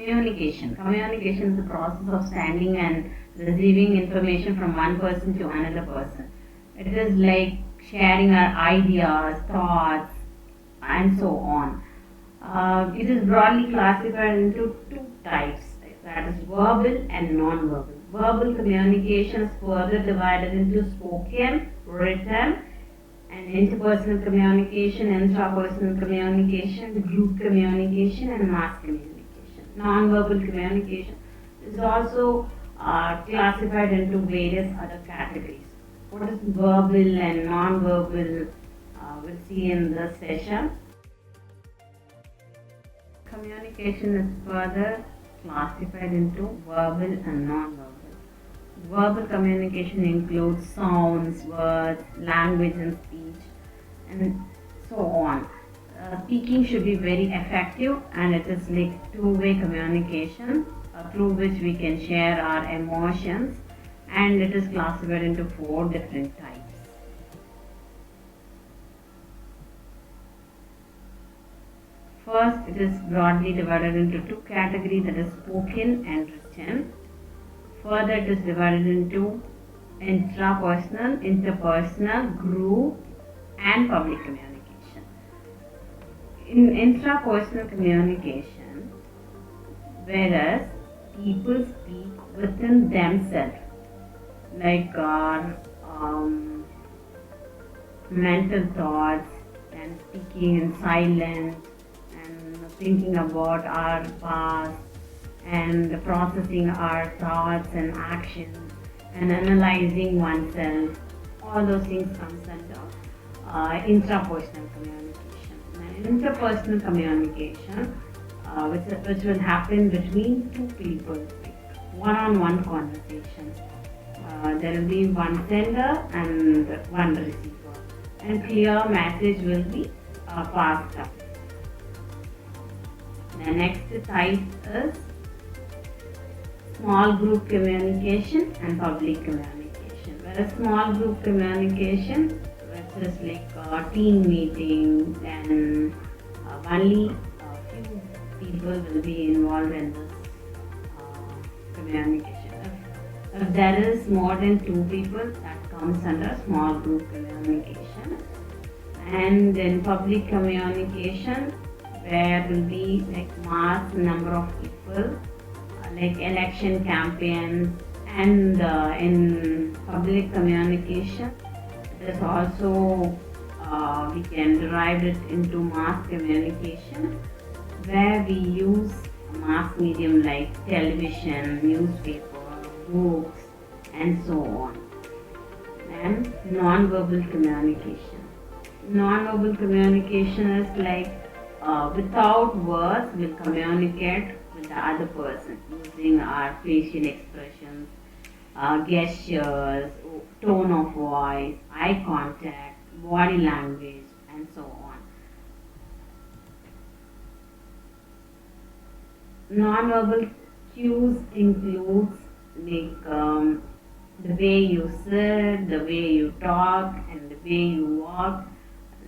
Communication. Communication is the process of sending and receiving information from one person to another person. It is like sharing our ideas, thoughts, and so on. It is broadly classified into two types, that is verbal and non-verbal. Verbal communication is further divided into spoken, written, and interpersonal communication, intrapersonal communication, group communication, and mass communication. Non-verbal communication is also classified into various other categories. What is verbal and non-verbal, we'll see in this session. Communication is further classified into verbal and non-verbal. Verbal communication includes sounds, words, language and speech, and so on. Speaking should be very effective, and it is like two-way communication through which we can share our emotions, and it is classified into four different types. First, it is broadly divided into two categories, that is spoken and written. Further, it is divided into intrapersonal, interpersonal, group, and public communication. In intrapersonal communication, whereas people speak within themselves, like our mental thoughts, and speaking in silence, and thinking about our past, and processing our thoughts and actions, and analyzing oneself. All those things comes under intrapersonal communication. And interpersonal communication, which will happen between two people, like one-on-one conversation. There will be one sender and one receiver, and clear message will be passed up. The next type is small group communication and public communication. Whereas small group communication, which is like team meetings, and only a few people will be involved in this communication. If there is more than two people, that comes under small group communication. And in public communication, where will be like mass number of people, like election campaigns, and in public communication, it is also we can derive it into mass communication, where we use a mass medium like television, newspaper, books, and so on. And non-verbal communication. Non-verbal communication is like without words, we'll communicate with the other person using our facial expressions, gestures, tone of voice, eye contact, body language, and so on. Non-verbal cues includes like the way you sit, the way you talk, and the way you walk.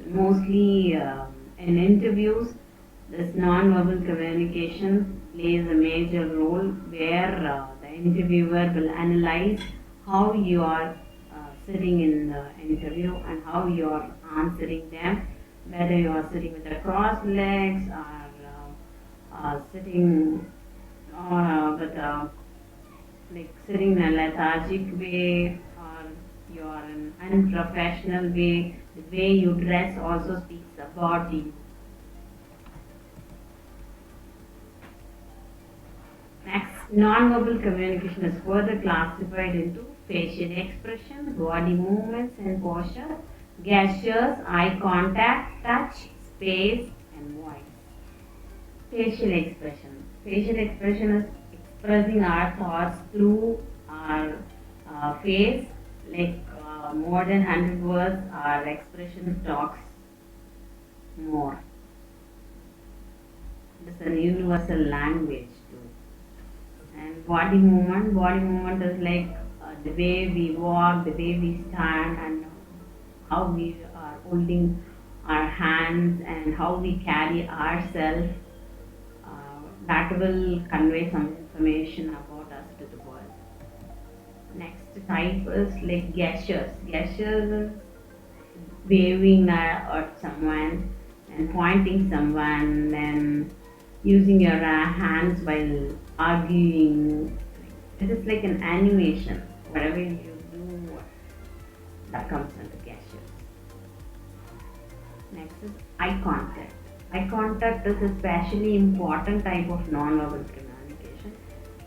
Mostly in interviews, this non-verbal communication plays a major role, where the interviewer will analyze how you are sitting in the interview and how you are answering them, whether you are sitting with the crossed legs, or sitting with like sitting in a lethargic way, or you are in an unprofessional way. The way you dress also speaks about you. Next, non-verbal communication is further classified into facial expression, body movements and posture, gestures, eye contact, touch, space, and voice. Facial expression. Facial expression is expressing our thoughts through our face, like more than 100 words, our expression talks more. It is a universal language too. And body movement is like the way we walk, the way we stand, and how we are holding our hands, and how we carry ourselves. that will convey some information about us to the world. Next type is like gestures. Gestures is waving at someone and pointing someone and using your hands while arguing. It is like an animation. Whatever you do, that comes under gestures. Next is eye contact. Eye contact is a especially important type of non-verbal communication.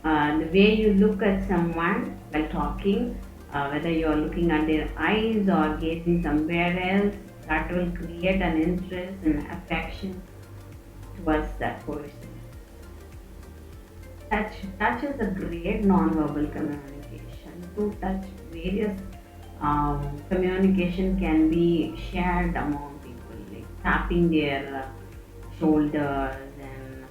The way you look at someone while talking, whether you are looking at their eyes or gazing somewhere else, that will create an interest and affection towards that person. Touch is a great non-verbal communication. To touch various communication can be shared among people, like tapping their shoulders and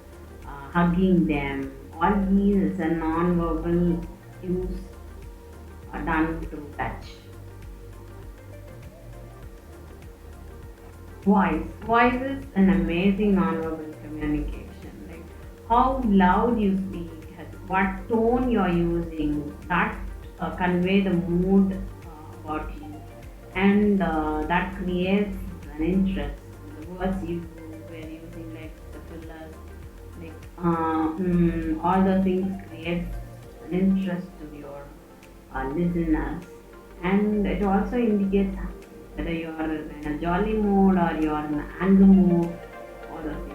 hugging them. All these is a non-verbal use done through touch. Voice is an amazing non-verbal communication. Like how loud you speak, what tone you are using, that convey the mood about you, and that creates an interest. The words you were using, like the fillers, like all those things create an interest to your listeners, and it also indicates whether you are in a jolly mood or you are in an anger mood, all those things.